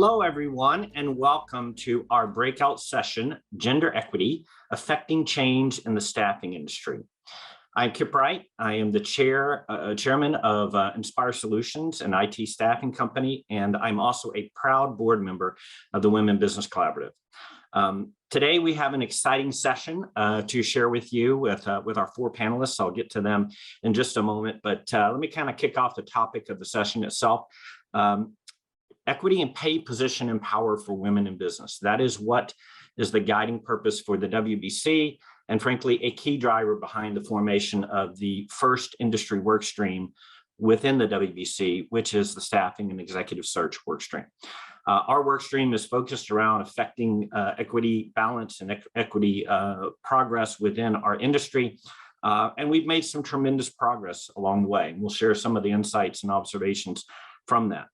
Hello, everyone, and welcome to our breakout session, Gender Equity, Affecting Change in the Staffing Industry. I'm Kip Wright. I am the chairman of Inspyr Solutions, an IT staffing company, and I'm also a proud board member of the Women Business Collaborative. Today, we have an exciting session to share with you with our four panelists. I'll get to them in just a moment, but let me kind of kick off the topic of the session itself. Equity and pay, position, and power for women in business. That is what is the guiding purpose for the WBC, and frankly, a key driver behind the formation of the first industry work stream within the WBC, which is the staffing and executive search work stream. Our work stream is focused around affecting equity balance and equity progress within our industry. And we've made some tremendous progress along the way. And we'll share some of the insights and observations from that.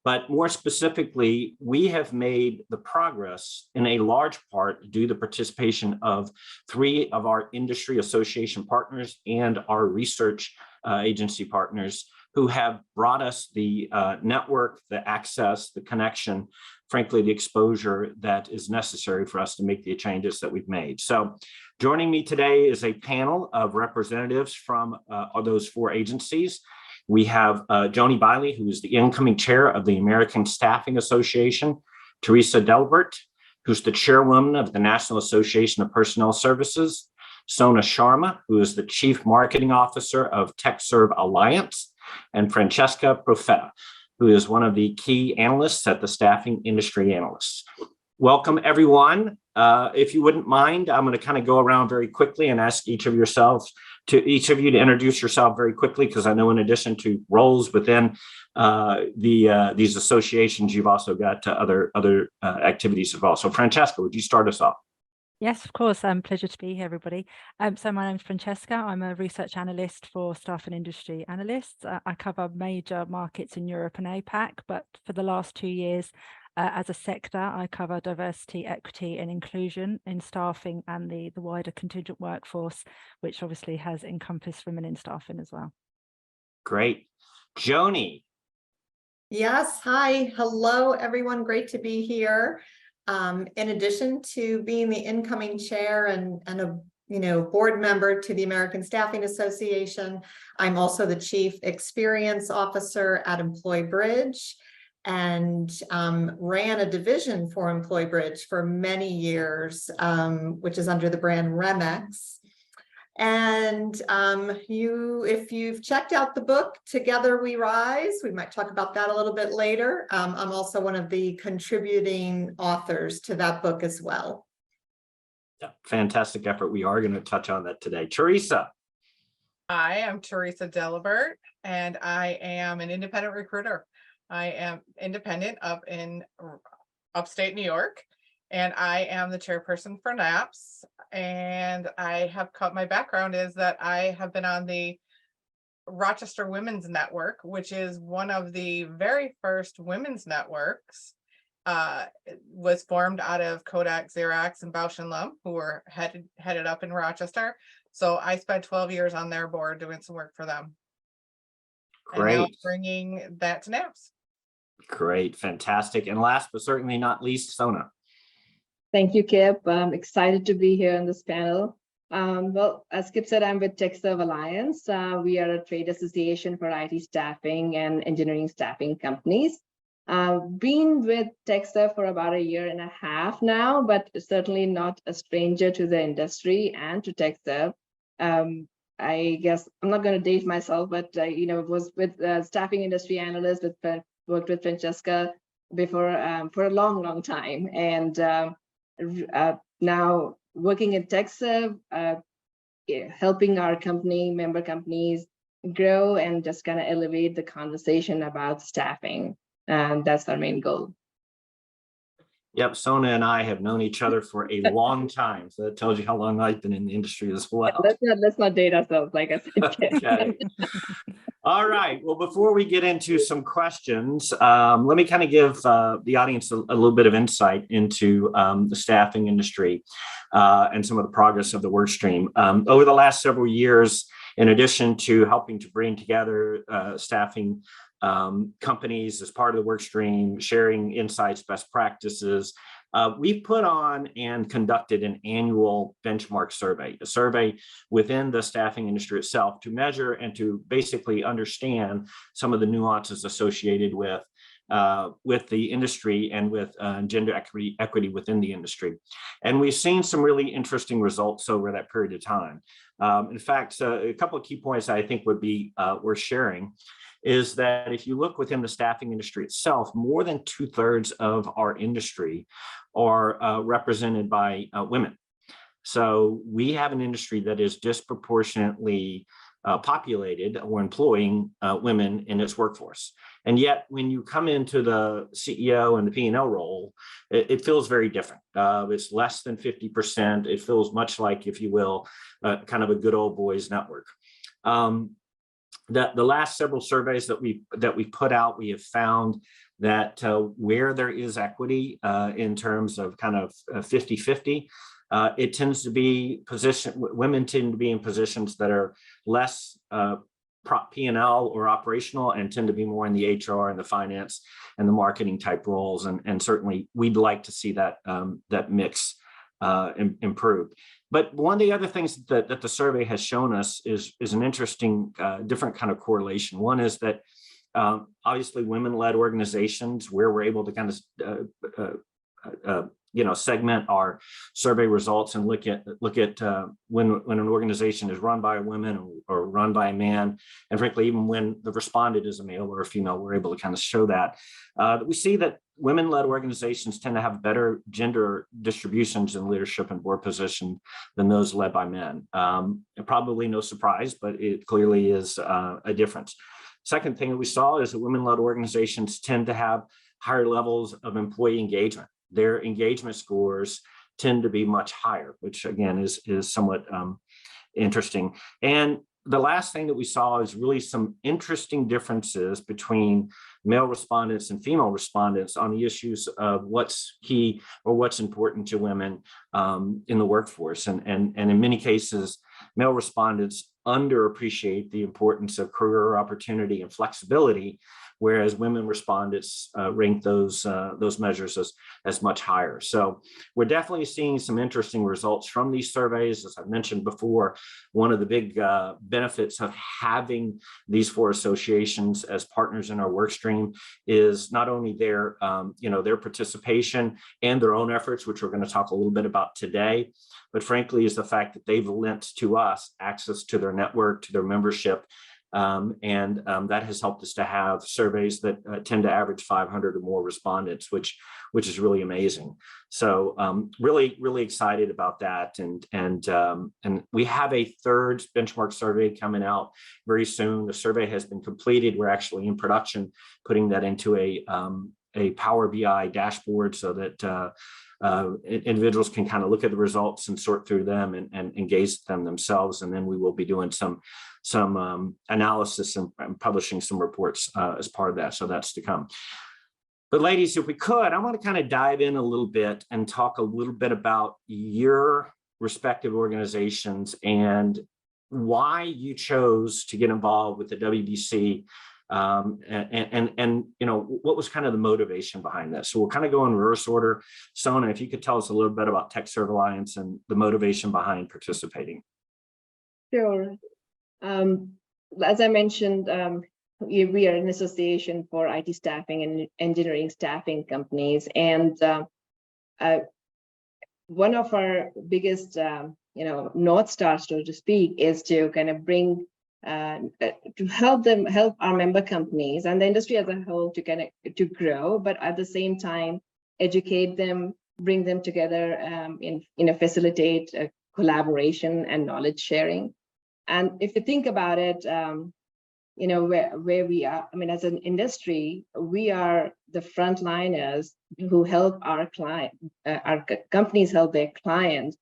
But more specifically, we have made the progress in a large part due to the participation of 3 of our industry association partners and our research agency partners who have brought us the network, the access, the connection, frankly, the exposure that is necessary for us to make the changes that we've made. So joining me today is a panel of representatives from those 4 agencies. We have Joanie, Bily, who is the incoming chair of the American Staffing Association, Teresa Delibert, who's the chairwoman of the National Association of Personnel Services, Sona Sharma, who is the chief marketing officer of TechServe Alliance, and Francesca Profeta, who is one of the key analysts at the Staffing Industry Analysts. Welcome, everyone. If you wouldn't mind, I'm going to kind of go around very quickly and ask each of you to introduce yourself very quickly, because I know in addition to roles within these associations, you've also got other activities as well. So Francesca, would you start us off? Yes, of course. Pleasure to be here, everybody. So my name is Francesca. I'm a research analyst for Staff and Industry Analysts. I cover major markets in Europe and APAC, but for the last 2 years, as a sector, I cover diversity, equity, and inclusion in staffing and the wider contingent workforce, which obviously has encompassed women in staffing as well. Great. Joanie. Yes. Hi. Hello, everyone. Great to be here. In addition to being the incoming chair and a board member to the American Staffing Association, I'm also the chief experience officer at EmployBridge, and ran a division for EmployBridge for many years, which is under the brand Remex. And if you've checked out the book, Together We Rise, we might talk about that a little bit later. I'm also one of the contributing authors to that book as well. Yeah, fantastic effort. We are going to touch on that today. Teresa. Hi, I'm Teresa Delibert, and I am an independent recruiter. I am independent up in upstate New York, and I am the chairperson for NAPS. And I have my background is that I have been on the Rochester Women's Network, which is one of the very first women's networks. It was formed out of Kodak, Xerox, and Bausch & Lomb, who were headed up in Rochester. So I spent 12 years on their board doing some work for them. Great. And now bringing that to NAPS. Great, fantastic. And last but certainly not least, Sona. Thank you, Kip. I'm excited to be here on this panel. Well, as Kip said, I'm with TechServe Alliance. We are a trade association for IT staffing and engineering staffing companies. Been with TechServe for about 1.5 years now, but certainly not a stranger to the industry and to TechServe. I guess I'm not going to date myself, but was with Staffing Industry Analyst, worked with Francesca before for a long time, and now working at TechServe, helping our member companies grow and just kind of elevate the conversation about staffing. And that's our main goal. Yep, Sona and I have known each other for a long time, so that tells you how long I've been in the industry as well. Let's not date ourselves, like I said. Okay. All right. Well, before we get into some questions, let me kind of give the audience a little bit of insight into the staffing industry and some of the progress of the work stream. Over the last several years, in addition to helping to bring together staffing companies as part of the work stream, sharing insights, best practices. We put on and conducted an annual benchmark survey, a survey within the staffing industry itself to measure and to basically understand some of the nuances associated with the industry and with gender equity within the industry. And we've seen some really interesting results over that period of time. In fact, a couple of key points I think would be worth sharing is that if you look within the staffing industry itself, more than 2/3 of our industry are represented by women. So we have an industry that is disproportionately populated or employing women in its workforce. And yet when you come into the CEO and the P&L role, it feels very different. It's less than 50%. It feels much like, if you will, kind of a good old boys network. The last several surveys that we put out, we have found that where there is equity in terms of kind of 50-50, it tends to be women tend to be in positions that are less P&L or operational and tend to be more in the HR and the finance and the marketing type roles. And certainly we'd like to see that that mix improved. But one of the other things that the survey has shown us is an interesting different kind of correlation. One is that obviously women-led organizations, where we're able to kind of segment our survey results and look at when an organization is run by a woman or run by a man, and frankly, even when the respondent is a male or a female, we're able to kind of show that. We see that women-led organizations tend to have better gender distributions in leadership and board position than those led by men. Probably no surprise, but it clearly is a difference. Second thing that we saw is that women-led organizations tend to have higher levels of employee engagement. Their engagement scores tend to be much higher, which again is somewhat interesting. And the last thing that we saw is really some interesting differences between male respondents and female respondents on the issues of what's key or what's important to women in the workforce. And in many cases, male respondents underappreciate the importance of career opportunity and flexibility, whereas women respondents rank those measures as much higher. So we're definitely seeing some interesting results from these surveys. As I mentioned before, one of the big benefits of having these 4 associations as partners in our work stream is not only their their participation and their own efforts, which we're going to talk a little bit about today, but frankly is the fact that they've lent to us access to their network, to their membership. That has helped us to have surveys that tend to average 500 or more respondents, which is really amazing. So really excited about that. And we have a 3rd benchmark survey coming out very soon. The survey has been completed. We're actually in production, putting that into a Power BI dashboard so that individuals can kind of look at the results and sort through them and engage them themselves. And then we will be doing some analysis and publishing some reports as part of that. So that's to come. But ladies, if we could, I want to kind of dive in a little bit and talk a little bit about your respective organizations and why you chose to get involved with the WBC. And what was kind of the motivation behind this? So we'll kind of go in reverse order. Sona, if you could tell us a little bit about TechServe Alliance and the motivation behind participating. Sure. As I mentioned, we are an association for IT staffing and engineering staffing companies, and one of our biggest, North Star, so to speak, is to kind of bring to help our member companies and the industry as a whole to grow, but at the same time educate them, bring them together, facilitate collaboration and knowledge sharing. And if you think about it, where we are, as an industry, we are the frontliners who help our companies help their clients,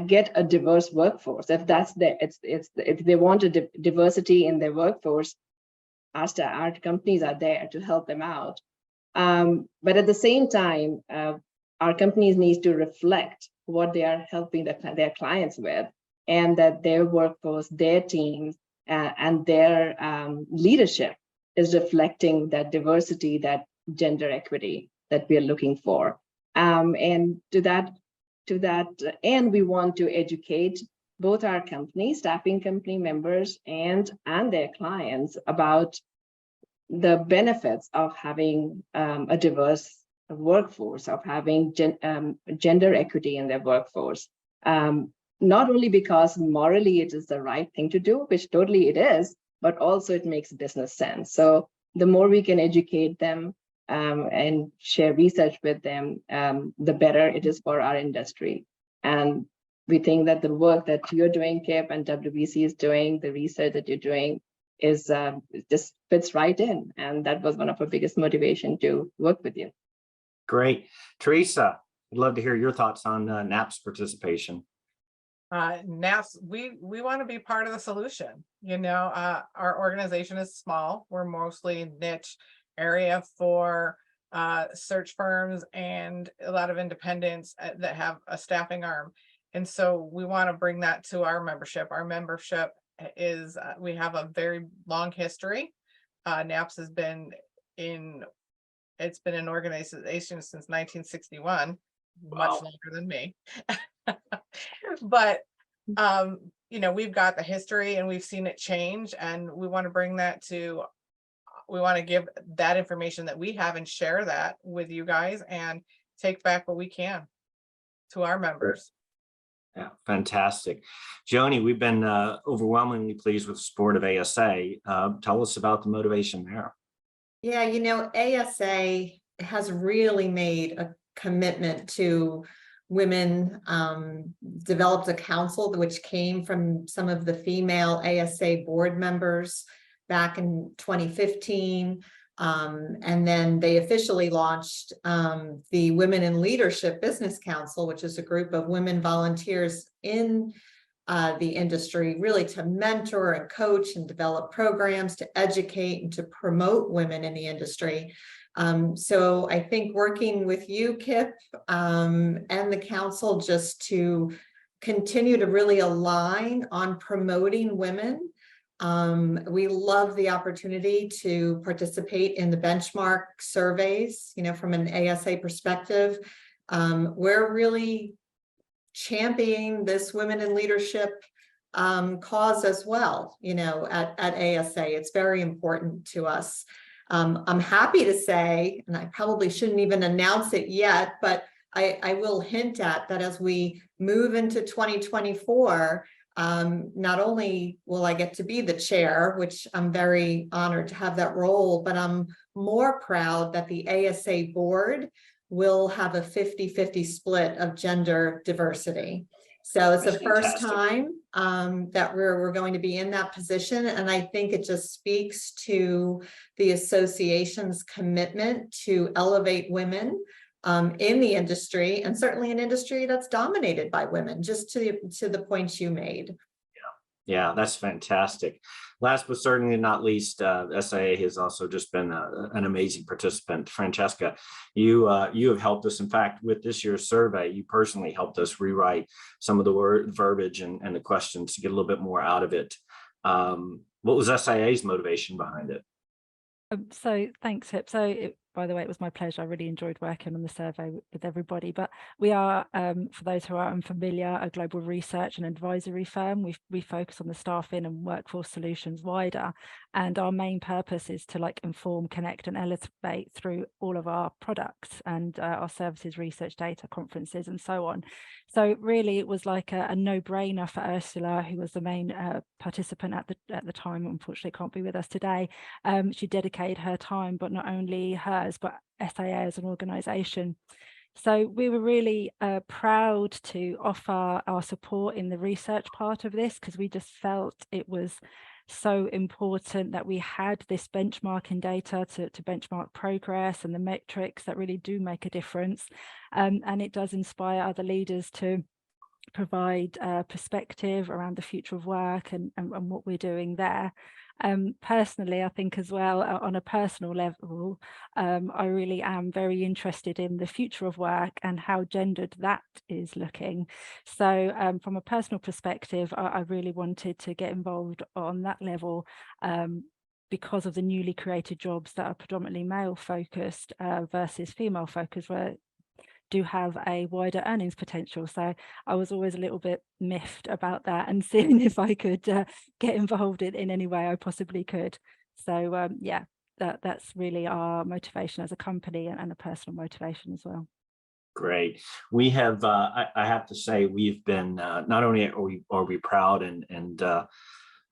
get a diverse workforce. If that's if they want a diversity in their workforce, our companies are there to help them out. But at the same time, our companies need to reflect what they are helping their clients with, and that their workforce, their teams and their leadership is reflecting that diversity, that gender equity that we are looking for. And to that end, we want to educate both our company, staffing company members, and their clients about the benefits of having a diverse workforce, of having gender equity in their workforce. Not only because morally it is the right thing to do, which totally it is, but also it makes business sense. So the more we can educate them and share research with them, the better it is for our industry. And we think that the work that you're doing, Kip, and WBC is doing, the research that you're doing, is just fits right in. And that was one of our biggest motivation to work with you. Great. Teresa, I'd love to hear your thoughts on NAP's participation. NAPS, we want to be part of the solution. You know, our organization is small. We're mostly niche area for search firms and a lot of independents that have a staffing arm. And so we want to bring that to our membership. Our membership is, we have a very long history. NAPS has been it's been an organization since 1961, Wow. much longer than me. But you know, we've got the history and we've seen it change, and we want to bring that to, we want to give that information that we have and share that with you guys and take back what we can to our members. Yeah, fantastic. Joanie, we've been overwhelmingly pleased with the support of ASA. Tell us about the motivation there. Yeah, you know, ASA has really made a commitment to women, developed a council which came from some of the female ASA board members back in 2015. And then they officially launched the Women in Leadership Business Council, which is a group of women volunteers in the industry, really to mentor and coach and develop programs to educate and to promote women in the industry. So I think working with you, Kip, and the council just to continue to really align on promoting women. We love the opportunity to participate in the benchmark surveys, you know, from an ASA perspective. We're really championing this women in leadership cause as well, you know, at ASA. It's very important to us. I'm happy to say, and I probably shouldn't even announce it yet, but I will hint at that as we move into 2024, not only will I get to be the chair, which I'm very honored to have that role, but I'm more proud that the ASA board will have a 50-50 split of gender diversity. So it's the first time that we're going to be in that position. And I think it just speaks to the association's commitment to elevate women in the industry, and certainly an industry that's dominated by women, just to the points you made. Yeah, that's fantastic. Last but certainly not least, SIA has also just been an amazing participant. Francesca, you have helped us. In fact, with this year's survey, you personally helped us rewrite some of the verbiage and the questions to get a little bit more out of it. What was SIA's motivation behind it? So thanks, Hip. By the way, it was my pleasure. I really enjoyed working on the survey with everybody. But we are, for those who are unfamiliar, a global research and advisory firm. We focus on the staffing and workforce solutions wider. And our main purpose is to inform, connect and elevate through all of our products and our services, research, data, conferences and so on. So really it was like a no-brainer for Ursula, who was the main participant at the time, unfortunately can't be with us today. She dedicated her time, but not only hers, but SIA as an organization. So we were really proud to offer our support in the research part of this, because we just felt it was so important that we had this benchmarking data to benchmark progress and the metrics that really do make a difference. And it does inspire other leaders to provide perspective around the future of work and what we're doing there. Personally, I think as well, on a personal level, I really am very interested in the future of work and how gendered that is looking. So from a personal perspective, I really wanted to get involved on that level because of the newly created jobs that are predominantly male focused versus female focused, where do have a wider earnings potential. So I was always a little bit miffed about that and seeing if I could get involved in any way I possibly could. So yeah, that's really our motivation as a company and a personal motivation as well. Great. We have, I have to say, we've been not only are we proud and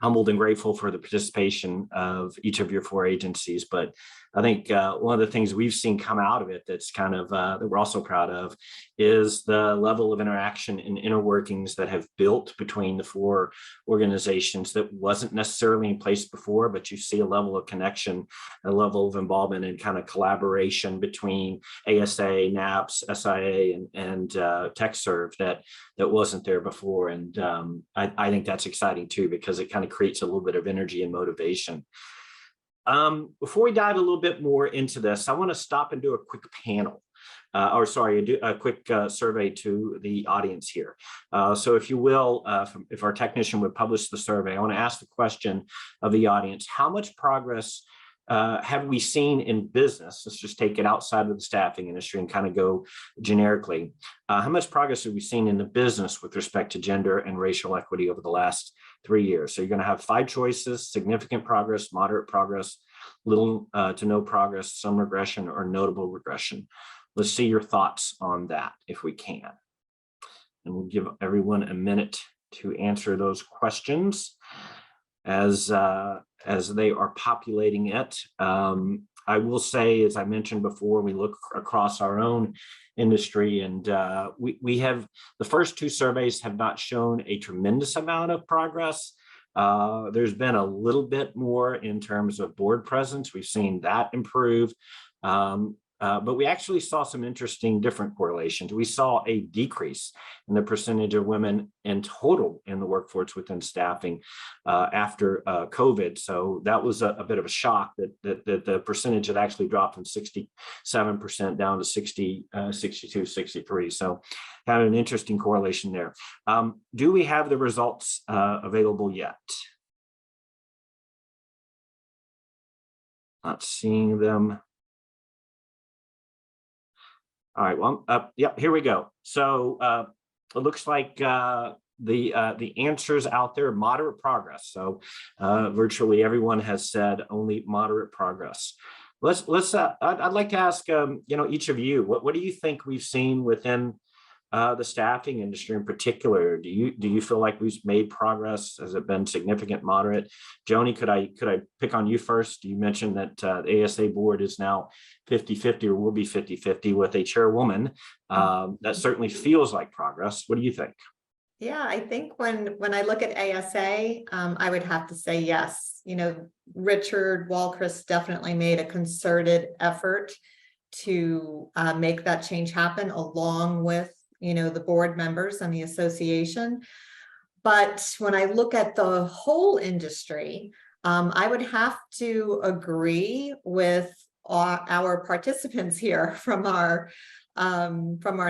humbled and grateful for the participation of each of your 4 agencies, but I think one of the things we've seen come out of it that's kind of that we're also proud of is the level of interaction and inner workings that have built between the 4 organizations that wasn't necessarily in place before, but you see a level of connection, a level of involvement and kind of collaboration between ASA, NAPS, SIA, and TechServe that wasn't there before. And I think that's exciting too, because it kind of creates a little bit of energy and motivation. Before we dive a little bit more into this, I want to stop and do a quick panel, do a quick survey to the audience here. So if you will, if our technician would publish the survey, I want to ask the question of the audience: how much progress have we seen in business? Let's just take it outside of the staffing industry and kind of go generically. How much progress have we seen in the business with respect to gender and racial equity over the last 3 years? So you're going to have 5 choices: significant progress, moderate progress, little to no progress, some regression, or notable regression. Let's see your thoughts on that if we can. And we'll give everyone a minute to answer those questions as they are populating it. I will say, as I mentioned before, we look across our own industry, and we have, the first 2 surveys have not shown a tremendous amount of progress. There's been a little bit more in terms of board presence. We've seen that improve. But we actually saw some interesting different correlations. We saw a decrease in the percentage of women in total in the workforce within staffing after COVID. So that was a bit of a shock that the percentage had actually dropped from 67% down to 62, 63. So kind of an interesting correlation there. Do we have the results available yet? Not seeing them. All right, well, yeah, here we go. So it looks like the answers out there: moderate progress. So virtually everyone has said only moderate progress. I'd like to ask each of you, what do you think we've seen within the staffing industry in particular? Do you feel like we've made progress? Has it been significant, moderate? Joanie, could I pick on you first? You mentioned that the ASA board is now 50-50 or will be 50-50 with a chairwoman. That certainly feels like progress. What do you think? Yeah, I think when I look at ASA, I would have to say yes. Richard Walchrist definitely made a concerted effort to make that change happen, along with the board members and the association. But when I look at the whole industry, I would have to agree with our participants here from our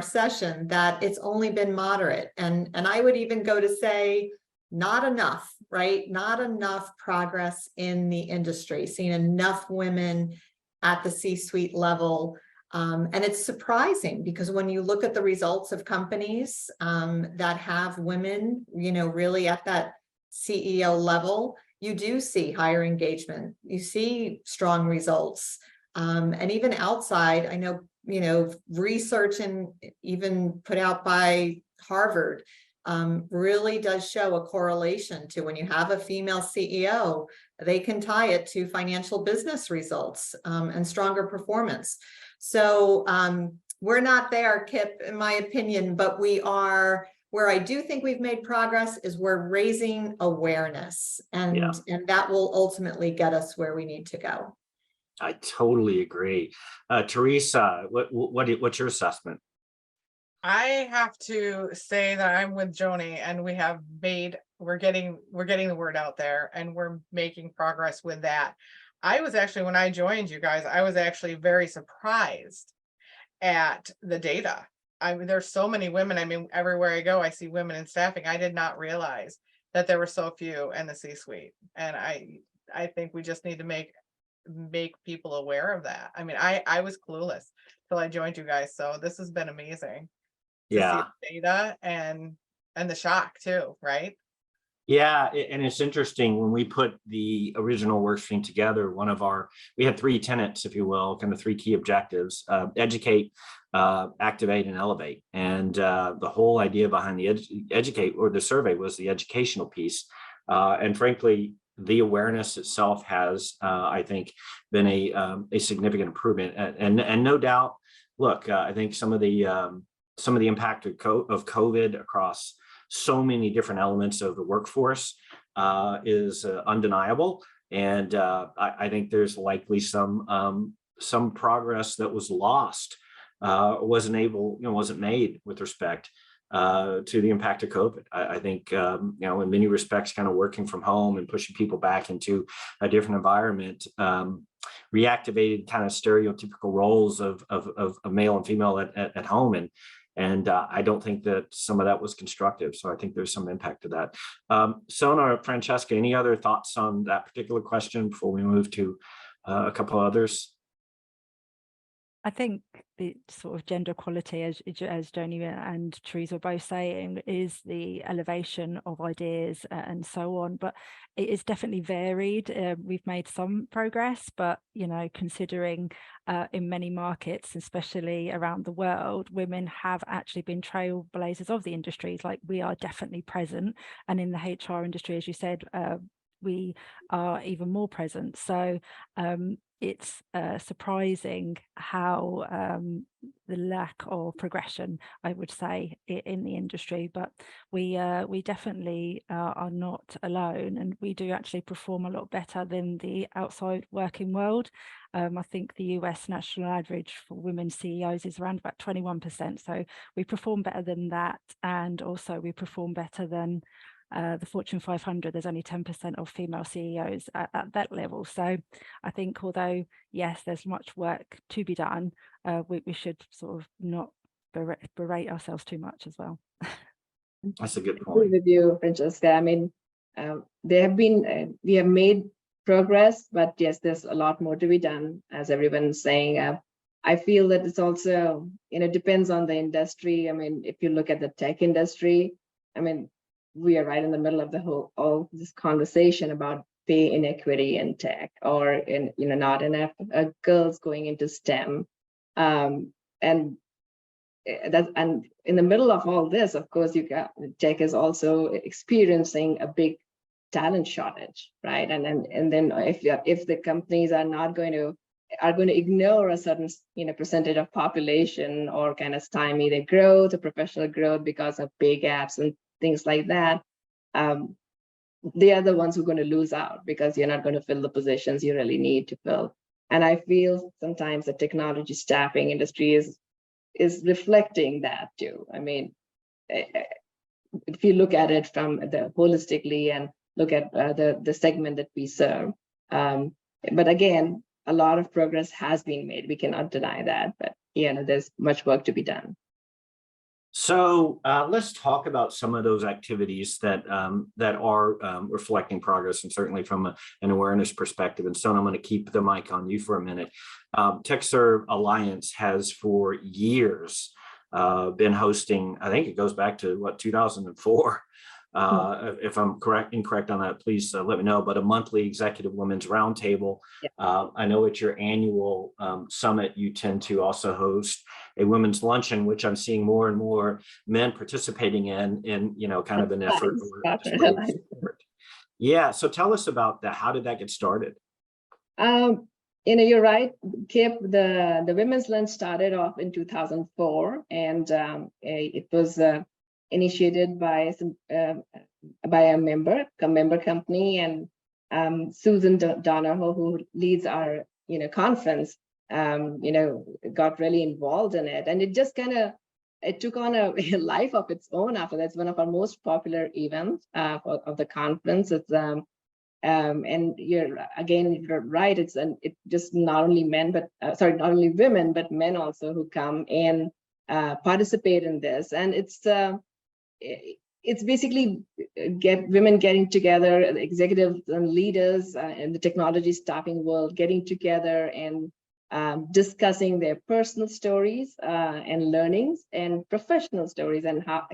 session that it's only been moderate, and I would even go to say not enough, right? Not enough progress in the industry, seeing enough women at the C-suite level. And it's surprising because when you look at the results of companies that have women, really at that CEO level, you do see higher engagement, you see strong results. And even outside, I know, research and even put out by Harvard really does show a correlation to when you have a female CEO, they can tie it to financial business results and stronger performance. So we're not there, Kip, in my opinion, but we are. Where I do think we've made progress is we're raising awareness, and that will ultimately get us where we need to go. I totally agree. Teresa, what's your assessment? I have to say that I'm with Joanie, and we're getting the word out there, and we're making progress with that. I was actually, when I joined you guys, I was actually very surprised at the data. I mean, there's so many women. I mean, everywhere I go, I see women in staffing. I did not realize that there were so few in the C-suite. And I think we just need to make people aware of that. I mean, I was clueless till I joined you guys. So this has been amazing to see Yeah. the data and the shock too, right? Yeah, and it's interesting when we put the original work stream together, we had 3 tenets, if you will, kind of 3 key objectives: educate, activate, and elevate. And the whole idea behind the educate, or the survey, was the educational piece. And frankly, the awareness itself has, I think, been a significant improvement. And no doubt, look, I think some of the impact of COVID across so many different elements of the workforce is undeniable. And I think there's likely some progress that was lost, wasn't made with respect to the impact of COVID. I think, in many respects, kind of working from home and pushing people back into a different environment reactivated kind of stereotypical roles of male and female at home. And I don't think that some of that was constructive. So I think there's some impact to that. Sona or Francesca, any other thoughts on that particular question before we move to a couple of others? I think the sort of gender equality, as Joanie and Teresa were both saying, is the elevation of ideas and so on, but it is definitely varied. We've made some progress, but considering in many markets, especially around the world, women have actually been trailblazers of the industries. Like, we are definitely present, and in the HR industry, as you said, we are even more present. So it's surprising how the lack of progression, I would say, in the industry, but we definitely are not alone, and we do actually perform a lot better than the outside working world. I think the US national average for women CEOs is around about 21%, so we perform better than that, and also we perform better than the Fortune 500. There's only 10% of female CEOs at that level. So I think, although, yes, there's much work to be done, we should sort of not berate ourselves too much as well. That's a good I agree point. with you, Francesca. I mean, we have made progress, but yes, there's a lot more to be done, as everyone's saying. I feel that it's also, depends on the industry. I mean, if you look at the tech industry, I mean, we are right in the middle of all this conversation about pay inequity in tech, or not enough girls going into STEM, and in the middle of all this, of course, tech is also experiencing a big talent shortage, right? And then if the companies are going to ignore a certain percentage of population, or kind of stymie their growth or professional growth because of pay gaps and things like that, they are the ones who are going to lose out, because you're not going to fill the positions you really need to fill. And I feel sometimes the technology staffing industry is reflecting that too. I mean, if you look at it from the holistically and look at the segment that we serve, but again, a lot of progress has been made. We cannot deny that, but there's much work to be done. So let's talk about some of those activities that are reflecting progress, and certainly from an awareness perspective. And so I'm going to keep the mic on you for a minute. TechServe Alliance has for years been hosting, I think it goes back to 2004. If I'm incorrect on that, please let me know. But a monthly executive women's roundtable. Yeah. I know at your annual summit, you tend to also host a women's luncheon, which I'm seeing more and more men participating in kind of an effort. Yeah. So tell us about that. How did that get started? You're right, Kip. The women's lunch started off in 2004, and it was initiated by a member company, and Susan Donahoe, who leads our conference, got really involved in it, and it just kind of it took on a life of its own after that. It's one of our most popular events of the conference. It's and you're right. It just not only men, but not only women, but men also who come and participate in this. And it's basically women getting together, executives and leaders in the technology staffing world getting together and discussing their personal stories and learnings and professional stories and how,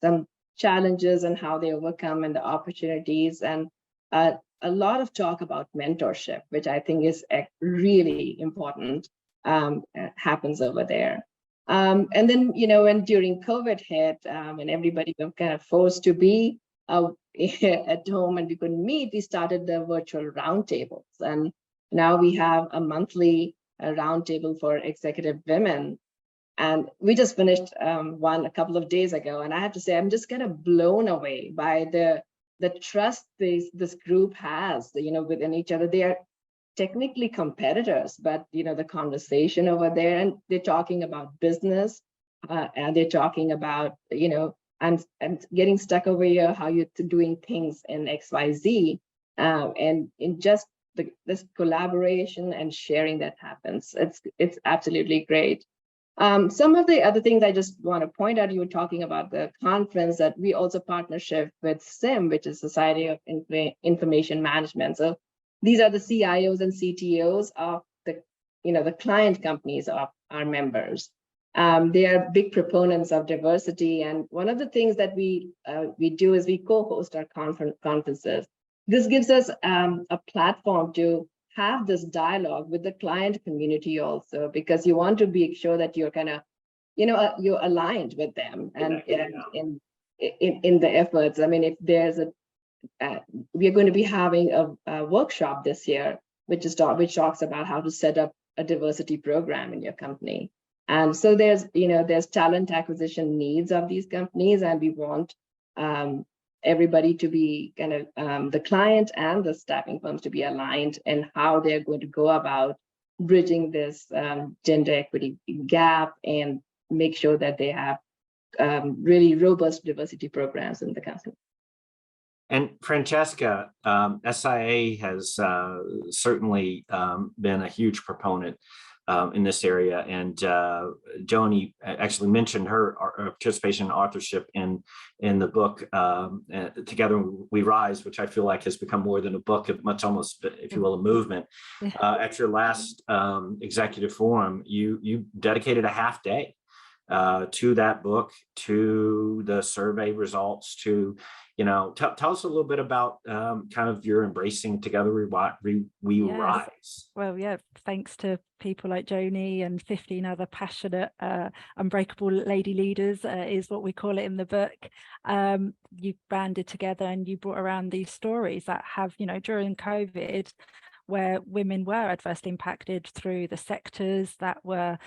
some challenges and how they overcome and the opportunities, and a lot of talk about mentorship, which I think is really important, happens over there. And then, when during COVID hit and everybody was kind of forced to be at home and we couldn't meet, we started the virtual roundtables. And now we have a monthly roundtable for executive women. And we just finished one a couple of days ago. And I have to say, I'm just kind of blown away by the trust this group has, within each other. They are technically competitors, but the conversation over there, and they're talking about business, and they're talking about, I'm getting stuck over here, how you're doing things in XYZ, and in just this collaboration and sharing that happens. It's absolutely great. Some of the other things I just want to point out, you were talking about the conference, that we also partnership with SIM, which is Society of Information Management. So these are the CIOs and CTOs of the client companies of our members. They are big proponents of diversity. And one of the things that we do is we co-host our conferences. This gives us a platform to have this dialogue with the client community also, because you want to be sure that you're kind of, you're aligned with them and in the efforts. I mean, if there's we are going to be having a workshop this year, which talks about how to set up a diversity program in your company. And so there's talent acquisition needs of these companies, and we want everybody to be kind of the client and the staffing firms to be aligned in how they're going to go about bridging this gender equity gap and make sure that they have really robust diversity programs in the company. And Francesca, SIA has certainly been a huge proponent in this area, and Joanie actually mentioned her participation and authorship in the book Together We Rise, which I feel like has become more than a book, much almost, if you will, a movement. At your last executive forum, you dedicated a half day to that book, to the survey results, to tell us a little bit about kind of your embracing Together We Rise. Well, yeah, thanks to people like Joanie and 15 other passionate, unbreakable lady leaders is what we call it in the book. You banded together and you brought around these stories that have, during COVID, where women were adversely impacted through the sectors that were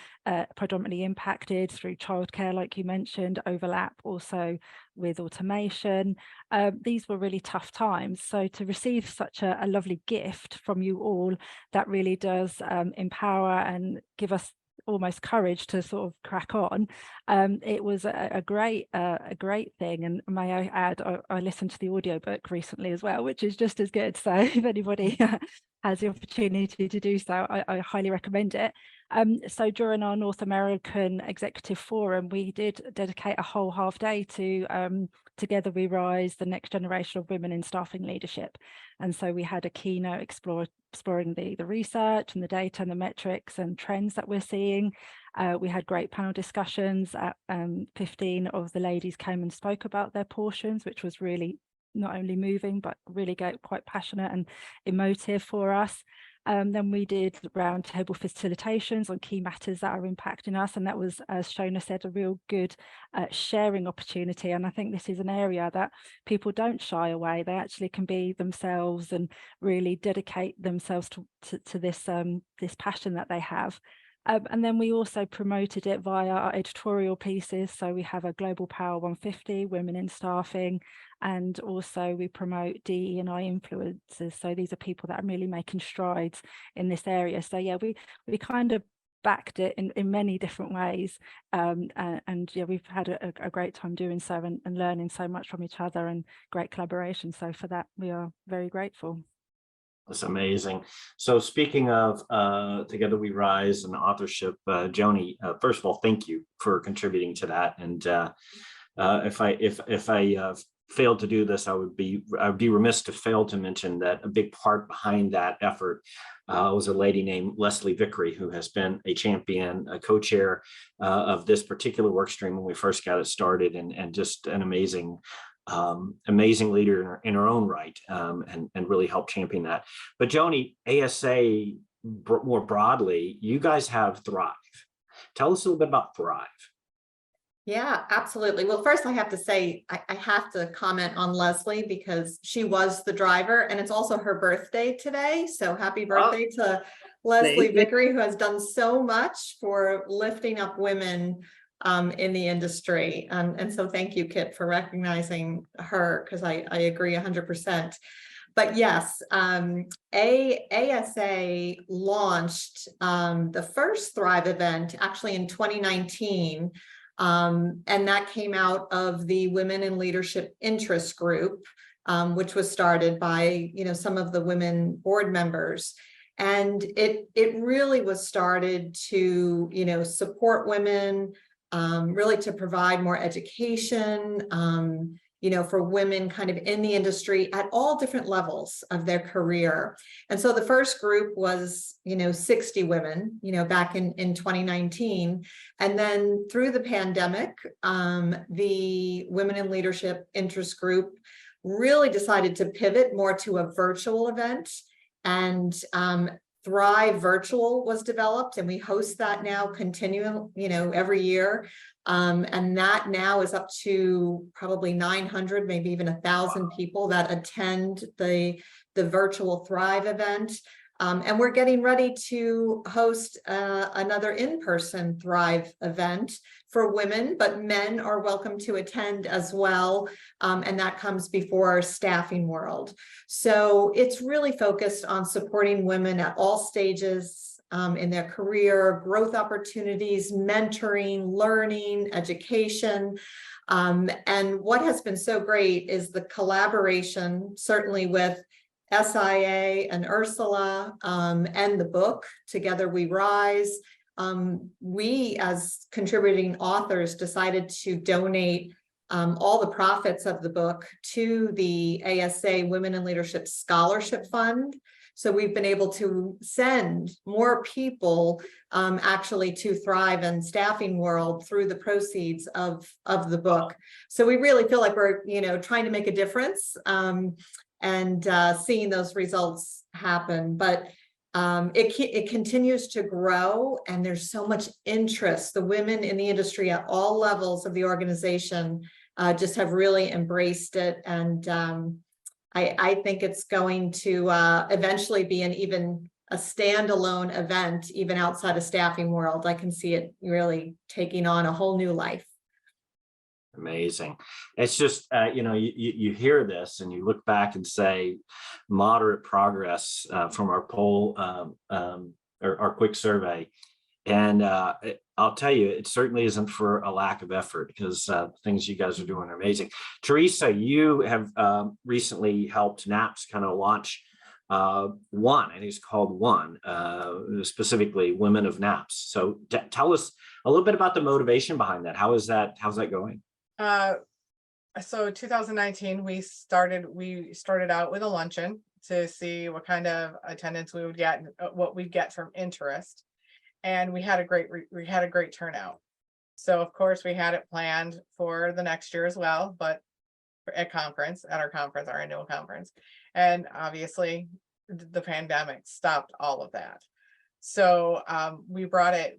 predominantly impacted through childcare, like you mentioned, overlap also with automation. These were really tough times. So to receive such a lovely gift from you all, that really does empower and give us almost courage to sort of crack on. It was a great thing, and may I add, I listened to the audiobook recently as well, which is just as good. So if anybody has the opportunity to do so, I highly recommend it. So during our North American Executive Forum, we did dedicate a whole half day to Together We Rise, the next generation of women in staffing leadership. And so we had a keynote exploring the research and the data and the metrics and trends that we're seeing. We had great panel discussions. 15 of the ladies came and spoke about their portions, which was really not only moving, but really quite passionate and emotive for us. Then we did roundtable facilitations on key matters that are impacting us. And that was, as Sona said, a real good sharing opportunity. And I think this is an area that people don't shy away. They actually can be themselves and really dedicate themselves to this passion that they have. And then we also promoted it via our editorial pieces. So we have a Global Power 150, Women in Staffing, and also we promote DE&I influencers. So these are people that are really making strides in this area. So yeah, we kind of backed it in many different ways. And yeah, we've had a great time doing so and learning so much from each other and great collaboration. So for that, we are very grateful. That's amazing. So speaking of Together We Rise and authorship, Joanie, first of all, thank you for contributing to that. And if I failed to do this, I would be remiss to fail to mention that a big part behind that effort was a lady named Leslie Vickery, who has been a champion, a co-chair of this particular work stream when we first got it started, and just an amazing leader in her own right, and really helped champion that. But Joanie, ASA more broadly, you guys have Thrive. Tell us a little bit about Thrive. Yeah, absolutely. Well, first I have to say, I have to comment on Leslie because she was the driver, and it's also her birthday today. So happy birthday to Leslie Vickery, who has done so much for lifting up women in the industry. And so thank you, Kip, for recognizing her, because I agree 100%. But yes, ASA launched the first Thrive event actually in 2019. And that came out of the Women in Leadership Interest Group, which was started by, some of the women board members. And it really was started to, support women, really to provide more education, for women kind of in the industry at all different levels of their career. And so the first group was, 60 women, back in 2019. And then through the pandemic, the Women in Leadership Interest Group really decided to pivot more to a virtual event. And Thrive Virtual was developed, and we host that now continuing, every year. And that now is up to probably 900, maybe even 1,000 people that attend the virtual Thrive event. And we're getting ready to host another in-person Thrive event for women, but men are welcome to attend as well. And that comes before Staffing World. So it's really focused on supporting women at all stages in their career, growth opportunities, mentoring, learning, education. And what has been so great is the collaboration, certainly with SIA and Ursula, and the book, Together We Rise. We, as contributing authors, decided to donate all the profits of the book to the ASA Women in Leadership Scholarship Fund. So we've been able to send more people actually to Thrive and Staffing World through the proceeds of the book. So we really feel like we're, trying to make a difference and seeing those results happen. But it continues to grow, and there's so much interest. The women in the industry at all levels of the organization just have really embraced it. And I think it's going to eventually be a standalone event, even outside of Staffing World. I can see it really taking on a whole new life. Amazing. It's just, you hear this and you look back and say moderate progress from our poll or our quick survey. And I'll tell you, it certainly isn't for a lack of effort, because things you guys are doing are amazing. Teresa, you have recently helped NAPS kind of launch one, I think it's called One, specifically Women of NAPS. So tell us a little bit about the motivation behind that. How's that going? So 2019, we started out with a luncheon to see what kind of attendance we would get, and what we'd get from interest. And we had a great turnout. So of course we had it planned for the next year as well, but at our annual conference. And obviously the pandemic stopped all of that. So we brought it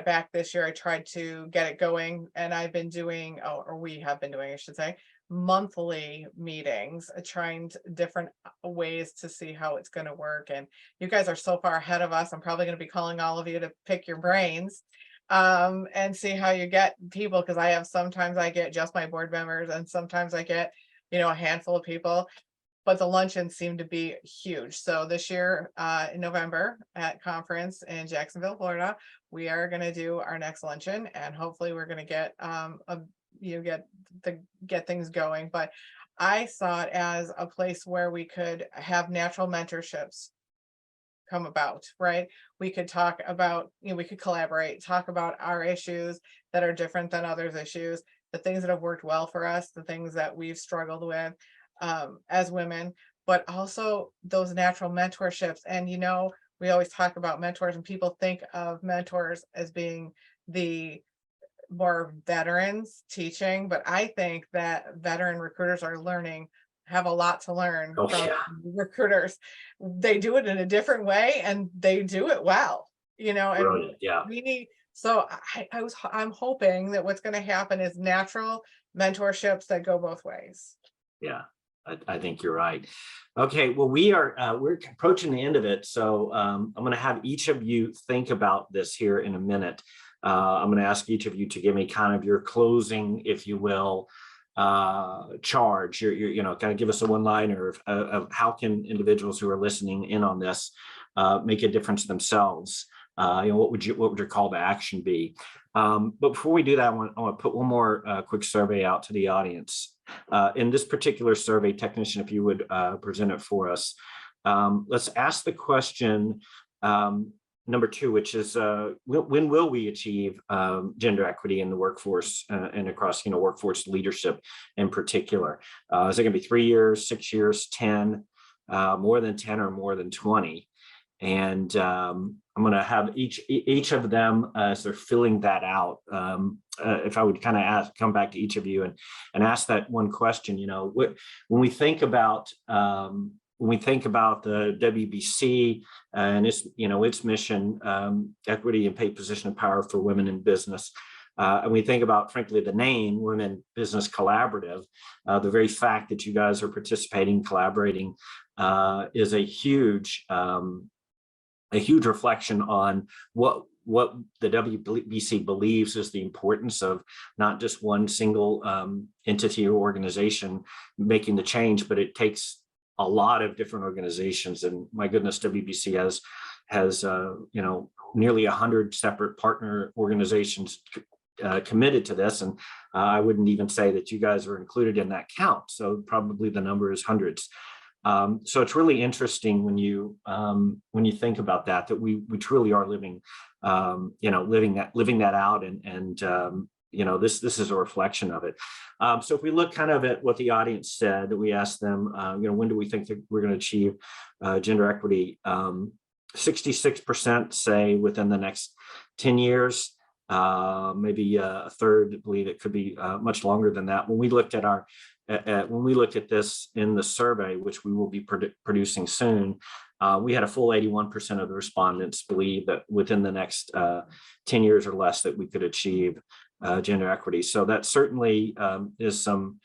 back this year. I tried to get it going, and we have been doing, I should say, monthly meetings, trying different ways to see how it's going to work. And you guys are so far ahead of us. I'm probably going to be calling all of you to pick your brains and see how you get people, because sometimes I get just my board members, and sometimes I get, a handful of people. but the luncheons seem to be huge. So this year in November at conference in Jacksonville, Florida, we are going to do our next luncheon, and hopefully we're going to get things going. But I saw it as a place where we could have natural mentorships come about, right? We could talk about, we could collaborate, talk about our issues that are different than others' issues, the things that have worked well for us, the things that we've struggled with as women, but also those natural mentorships. And, we always talk about mentors, and people think of mentors as being the more veterans teaching, but I think that veteran recruiters have a lot to learn from recruiters. They do it in a different way, and they do it well, and Brilliant. Yeah. we need, so I'm hoping that what's going to happen is natural mentorships that go both ways. Yeah, I think you're right. Okay, well, we're approaching the end of it, so I'm going to have each of you think about this here in a minute. I'm going to ask each of you to give me kind of your closing, if you will, charge. Kind of give us a one-liner of how can individuals who are listening in on this make a difference themselves. What would your call to action be? But before we do that, I want to put one more quick survey out to the audience. In this particular survey, technician, if you would present it for us, let's ask the question number 2, which is when will we achieve gender equity in the workforce and across workforce leadership in particular? Is it going to be 3 years, 6 years, 10, more than 10, or more than 20? And I'm going to have each of them as they're filling that out. If I would kind of come back to each of you and ask that one question, when we think about the WBC and its mission, equity and pay, position, and power for women in business, and we think about, frankly, the name Women Business Collaborative, the very fact that you guys are participating, collaborating, is a huge reflection on what the WBC believes is the importance of not just one single entity or organization making the change, but it takes a lot of different organizations. And my goodness, WBC has nearly 100 separate partner organizations committed to this, and I wouldn't even say that you guys are included in that count. So probably the number is hundreds. So it's really interesting when you think about that we truly are living that out, and this is a reflection of it. So if we look kind of at what the audience said, we asked them, when do we think that we're going to achieve gender equity? 66% say within the next 10 years. Maybe a third believe it could be much longer than that. When we looked at this in the survey, which we will be producing soon, we had a full 81% of the respondents believe that within the next 10 years or less that we could achieve gender equity. So that certainly is some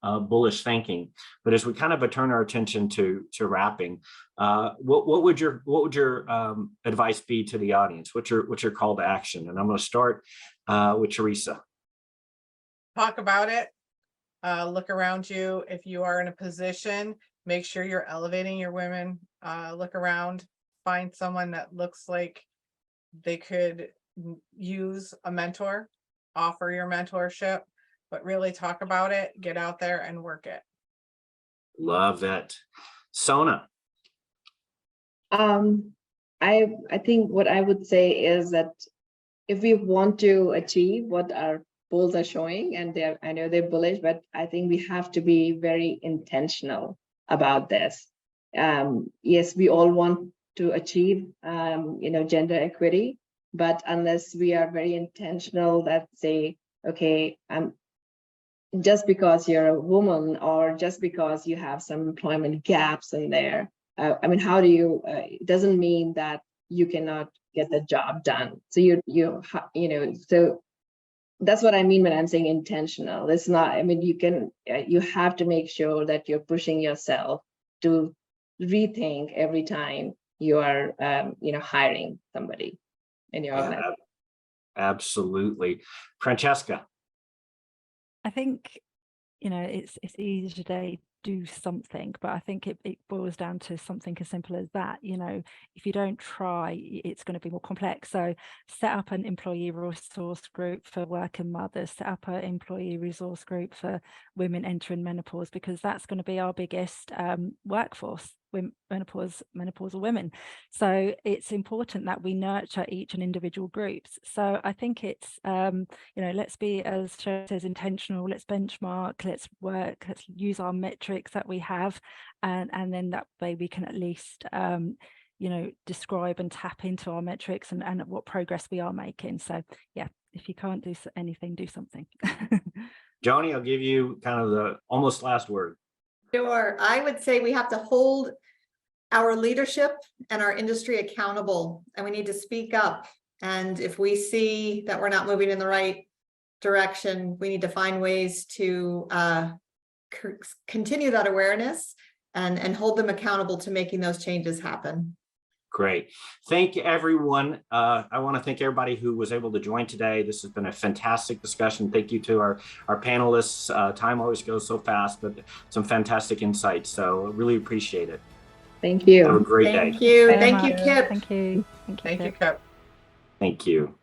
bullish thinking. But as we kind of turn our attention to wrapping, what would your advice be to the audience? What's your call to action? And I'm going to start with Teresa. Talk about it. Look around you. If you are in a position, make sure you're elevating your women. Look around, find someone that looks like they could use a mentor, offer your mentorship, but really talk about it, get out there and work it. Love it. Sona. I think what I would say is that if we want to achieve what our polls are showing, and I know they're bullish, but I think we have to be very intentional about this. Yes, we all want to achieve, gender equity, but unless we are very intentional that say, okay, just because you're a woman or just because you have some employment gaps in there, how do you, it doesn't mean that you cannot get the job done. So so that's what I mean when I'm saying intentional. It's not, you have to make sure that you're pushing yourself to rethink every time you are, hiring somebody in your organization. Absolutely. Francesca. I think, it's easy today do something, but I think it boils down to something as simple as that. You know, if you don't try, it's going to be more complex. So set up an employee resource group for working mothers, set up an employee resource group for women entering menopause, because that's going to be our biggest workforce, menopausal women. So it's important that we nurture each and individual groups. So I think it's, you know, let's be, as Sharon says, intentional, let's benchmark, let's work, let's use our metrics that we have, and then that way we can at least, you know, describe and tap into our metrics and what progress we are making. So yeah, if you can't do anything, do something. Joanie, I'll give you kind of the almost last word. Sure. I would say we have to hold our leadership and our industry accountable, and we need to speak up. And if we see that we're not moving in the right direction, we need to find ways to continue that awareness and hold them accountable to making those changes happen. Great. Thank you, everyone. I want to thank everybody who was able to join today. This has been a fantastic discussion. Thank you to our panelists. Time always goes so fast, but some fantastic insights. So really appreciate it. Thank you. Have a great day. Thank you. Thank you, Kip. Thank you. Thank you, Kip. Thank you.